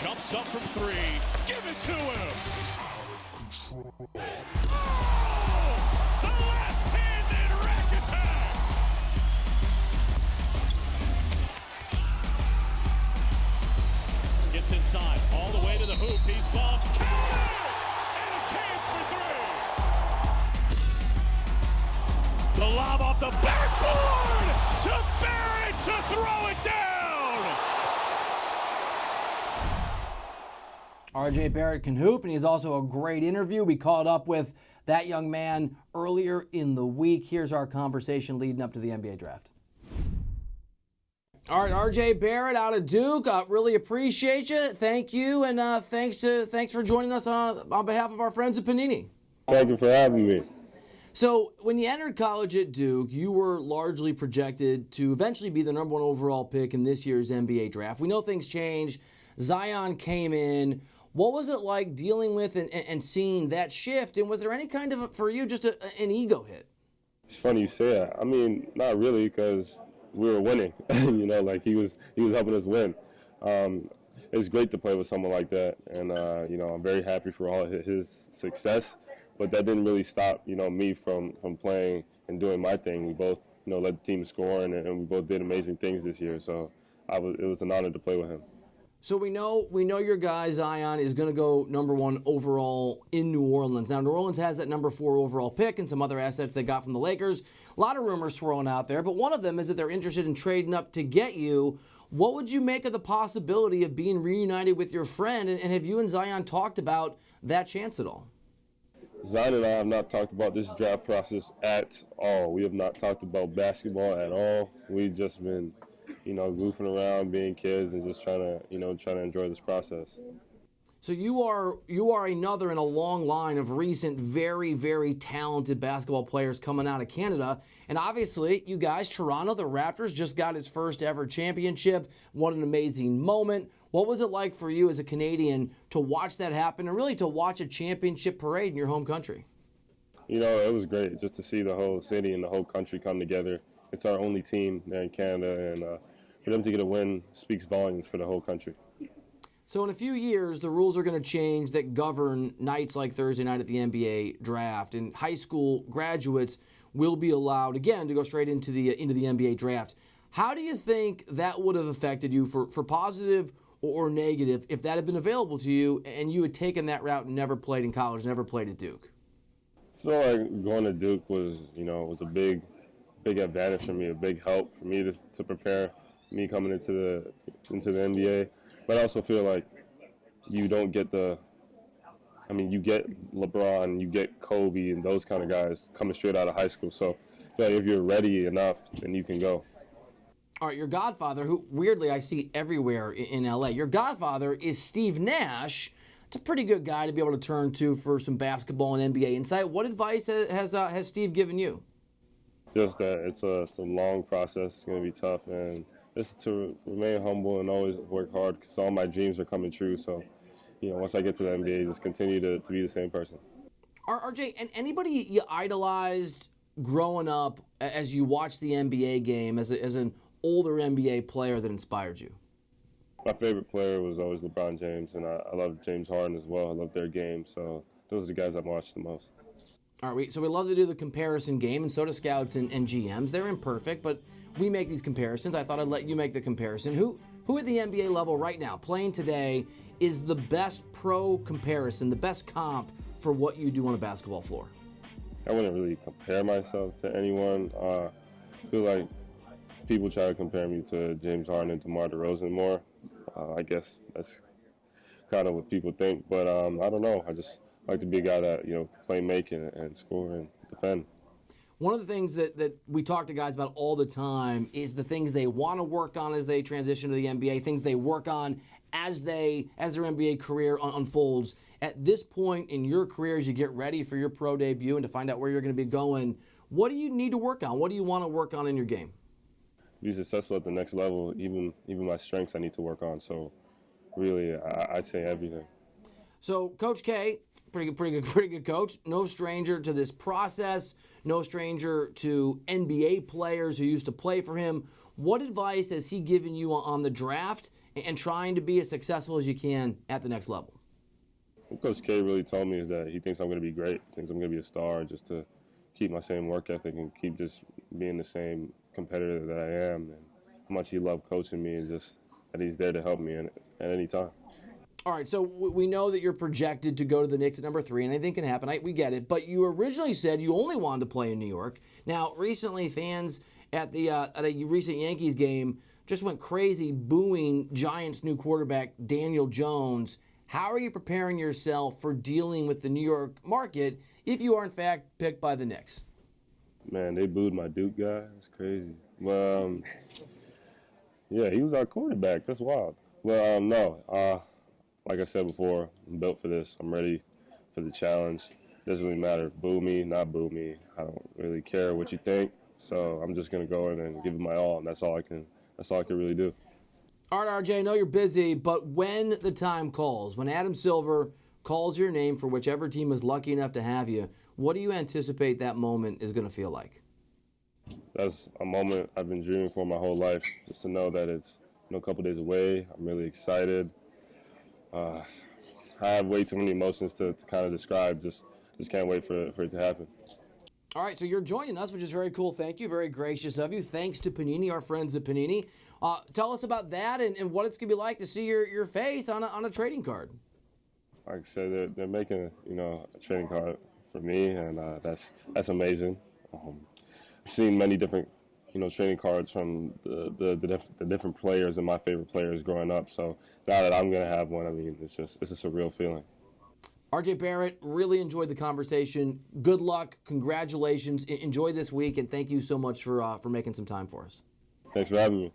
Jumps up from three. Give it to him. Oh! The left-handed rack attack. Gets inside, all the way to the hoop. He's bumped. Count it! And a chance for three. The lob off the backboard to Barrett to throw it down. R.J. Barrett can hoop, and he's also a great interview. We caught up with that young man earlier in the week. Here's our conversation leading up to the NBA draft. All right, R.J. Barrett out of Duke. Really appreciate you. Thank you, and thanks for joining us on behalf of our friends at Panini. Thank you for having me. So when you entered college at Duke, you were largely projected to eventually be the number one overall pick in this year's NBA draft. We know things changed. Zion came in. What was it like dealing with and seeing that shift? And was there any kind of, for you, just an ego hit? It's funny you say that. I mean, not really, because we were winning. You know, like he was helping us win. It's great to play with someone like that, and you know, I'm very happy for all his success. But that didn't really stop, you know, me from playing and doing my thing. We both, you know, led the team scoring, and we both did amazing things this year. So it was an honor to play with him. So we know your guy Zion is going to go number one overall in New Orleans. Now, New Orleans has that number 4 overall pick and some other assets they got from the Lakers. A lot of rumors swirling out there, but one of them is that they're interested in trading up to get you. What would you make of the possibility of being reunited with your friend, and have you and Zion talked about that chance at all? Zion and I have not talked about this draft process at all. We have not talked about basketball at all. We've just been, you know, goofing around, being kids, and just trying to enjoy this process. So you are another in a long line of recent, very, very talented basketball players coming out of Canada. And obviously, you guys, Toronto, the Raptors, just got its first ever championship. What an amazing moment. What was it like for you as a Canadian to watch that happen and really to watch a championship parade in your home country? You know, it was great just to see the whole city and the whole country come together. It's our only team there in Canada, and for them to get a win speaks volumes for the whole country. So in a few years, the rules are going to change that govern nights like Thursday night at the NBA draft, and high school graduates will be allowed, again, to go straight into the NBA draft. How do you think that would have affected you for positive or negative if that had been available to you and you had taken that route and never played in college, never played at Duke? I feel like going to Duke was a big advantage for me, a big help for me to prepare me coming into the NBA. But I also feel like you don't get you get LeBron, you get Kobe, and those kind of guys coming straight out of high school. So I feel like if you're ready enough, then you can go. All right, your godfather, who weirdly I see everywhere in LA, your godfather is Steve Nash. It's a pretty good guy to be able to turn to for some basketball and NBA insight. What advice has Steve given you? Just that it's a long process. It's going to be tough, and just to remain humble and always work hard because all my dreams are coming true. So, once I get to the NBA, just continue to be the same person. RJ, and anybody you idolized growing up as you watched the NBA game as an older NBA player that inspired you? My favorite player was always LeBron James, and I love James Harden as well. I love their game, so those are the guys I've watched the most. All right, so we love to do the comparison game, and so do scouts and GMs. They're imperfect, but we make these comparisons. I thought I'd let you make the comparison. Who at the NBA level right now, playing today, is the best pro comparison, the best comp for what you do on a basketball floor? I wouldn't really compare myself to anyone. I feel like people try to compare me to James Harden and DeMar DeRozan more. I guess that's kind of what people think, but I don't know. I just like to be a guy that, play, make, and score and defend. One of the things that we talk to guys about all the time is the things they want to work on as they transition to the NBA, things they work on as their NBA career unfolds. At this point in your career, as you get ready for your pro debut and to find out where you're going to be going, what do you need to work on? What do you want to work on in your game? Be successful at the next level, even my strengths I need to work on. So really, I'd say everything. So Coach K, pretty good coach. No stranger to this process. No stranger to NBA players who used to play for him. What advice has he given you on the draft and trying to be as successful as you can at the next level? What Coach K really told me is that he thinks I'm going to be great, thinks I'm going to be a star, just to keep my same work ethic and keep just being the same competitor that I am, and how much he loved coaching me, and just that he's there to help me at any time. All right, so we know that you're projected to go to the Knicks at number 3, and anything can happen. We get it. But you originally said you only wanted to play in New York. Now, recently, fans at a recent Yankees game just went crazy booing Giants' new quarterback, Daniel Jones. How are you preparing yourself for dealing with the New York market if you are, in fact, picked by the Knicks? Man, they booed my Duke guy. That's crazy. Well, yeah, he was our quarterback. That's wild. Well, no. Like I said before, I'm built for this. I'm ready for the challenge. Doesn't really matter. Boo me, not boo me. I don't really care what you think. So I'm just gonna go in and give it my all, and that's all I can really do. All right, RJ, I know you're busy, but when the time calls, when Adam Silver calls your name for whichever team is lucky enough to have you, what do you anticipate that moment is going to feel like? That's a moment I've been dreaming for my whole life, just to know that it's a couple days away. I'm really excited. I have way too many emotions to kind of describe. Just can't wait for it to happen. All right, so you're joining us, which is very cool. Thank you. Very gracious of you. Thanks to Panini, our friends at Panini. Tell us about that and what it's going to be like to see your face on a trading card. Like I said, they're making a trading card for me, and that's amazing. I've seen many different trading cards from the different players and my favorite players growing up. So now that I'm going to have one, I mean, it's just a real feeling. RJ Barrett, really enjoyed the conversation. Good luck. Congratulations. Enjoy this week, and thank you so much for making some time for us. Thanks for having me.